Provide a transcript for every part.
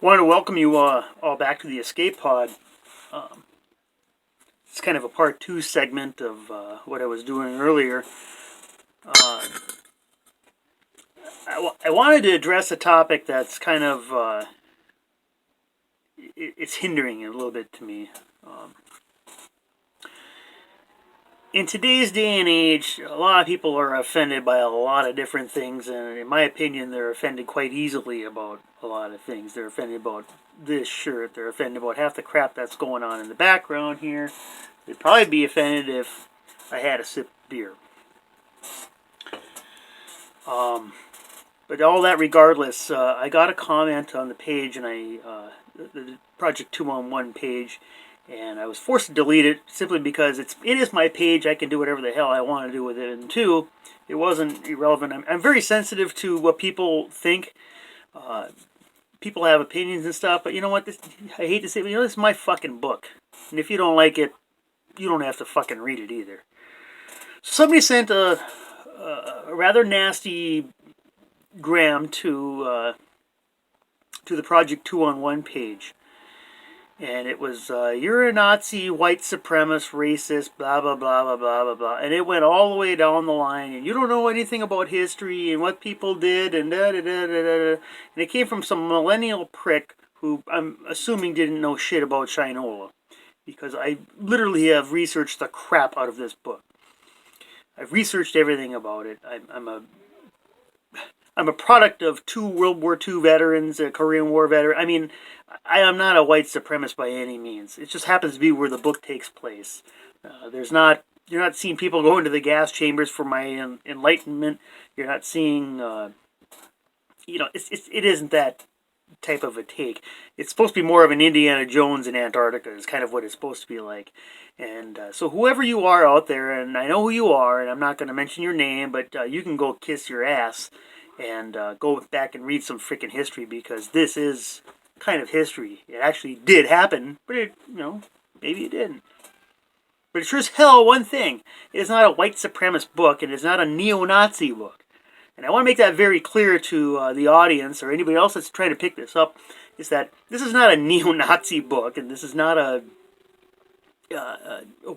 Wanted to welcome you all back to the Escape Pod. It's kind of a part two segment of what I was doing earlier. I wanted to address a topic that's kind of it's hindering a little bit to me. In today's day and age, a lot of people are offended by a lot of different things, and in my opinion, they're offended quite easily about a lot of things. They're offended about this shirt. They're offended about half the crap that's going on in the background here. They'd probably be offended if I had a sip of beer. But all that regardless, I got a comment on the page, and the Project 211 page, and I was forced to delete it simply because it is my page. I can do whatever the hell I want to do with it. And two, it wasn't irrelevant. I'm very sensitive to what people think. People have opinions and stuff, but you know what? I hate to say it, but this is my fucking book. And if you don't like it, you don't have to fucking read it either. So somebody sent a rather nasty gram to the Project 211 page. And it was, you're a Nazi, white supremacist, racist, blah, blah, blah, blah, blah, blah, blah. And it went all the way down the line. And you don't know anything about history and what people did and da, da, da, da, da. And it came from some millennial prick who I'm assuming didn't know shit about Shinola. Because I literally have researched the crap out of this book. I've researched everything about it. I'm a product of two World War II veterans, a Korean War veteran. I mean, I am not a white supremacist by any means. It just happens to be where the book takes place. You're not seeing people go into the gas chambers for my enlightenment. You're not seeing, it isn't that type of a take. It's supposed to be more of an Indiana Jones in Antarctica is kind of what it's supposed to be like. And so whoever you are out there, and I know who you are, and I'm not going to mention your name, but you can go kiss your ass and go back and read some freaking history, because this is kind of history. It actually did happen, but maybe it didn't. But it sure as hell, one thing, it is not a white supremacist book, and it is not a neo-Nazi book. And I want to make that very clear to the audience, or anybody else that's trying to pick this up, is that this is not a neo-Nazi book, and this is not a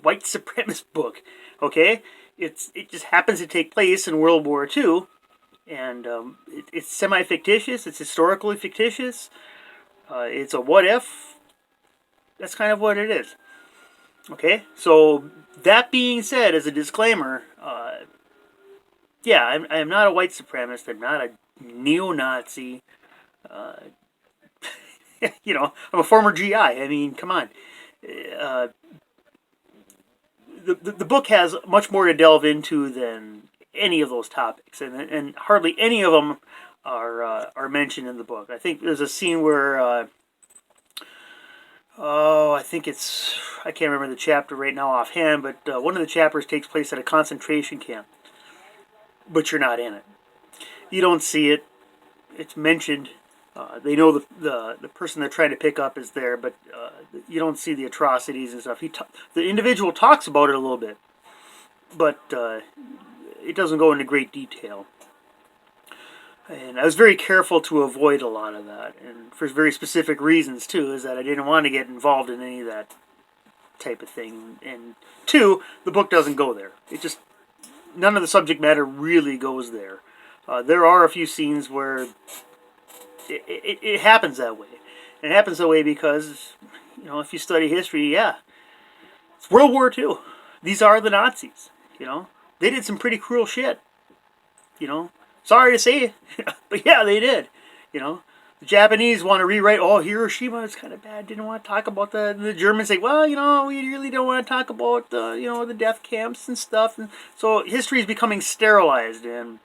white supremacist book, okay? It just happens to take place in World War II, and it's semi-fictitious, it's historically fictitious, it's a what-if. That's kind of what it is. Okay, so that being said, as a disclaimer, yeah, I'm not a white supremacist, I'm not a neo-Nazi, I'm a former GI, I mean, come on. The book has much more to delve into than any of those topics, and hardly any of them are mentioned in the book. I think there's a scene where, I can't remember the chapter right now offhand, but one of the chapters takes place at a concentration camp, but you're not in it. You don't see it. It's mentioned. They know the person they're trying to pick up is there, but you don't see the atrocities and stuff. The individual talks about it a little bit, but it doesn't go into great detail. And I was very careful to avoid a lot of that, and for very specific reasons too, is that I didn't want to get involved in any of that type of thing. And two, the book doesn't go there. None of the subject matter really goes there. There are a few scenes where it happens that way. And it happens that way because, if you study history, yeah, it's World War II. These are the Nazis, They did some pretty cruel shit, Sorry to say, but yeah, they did. The Japanese want to rewrite, Hiroshima is kind of bad, didn't want to talk about that. And the Germans say, well, we really don't want to talk about, the death camps and stuff. And so history is becoming sterilized. And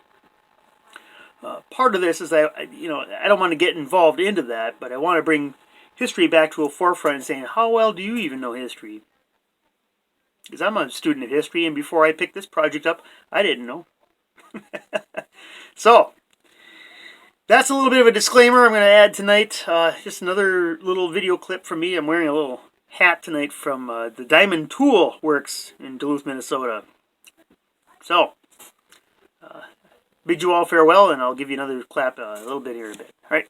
part of this is that, I don't want to get involved into that, but I want to bring history back to a forefront and saying, how well do you even know history? Because I'm a student of history, and before I picked this project up, I didn't know. So, that's a little bit of a disclaimer I'm going to add tonight. Just another little video clip from me. I'm wearing a little hat tonight from the Diamond Tool Works in Duluth, Minnesota. So, bid you all farewell, and I'll give you another clap a little bit here in a bit. All right.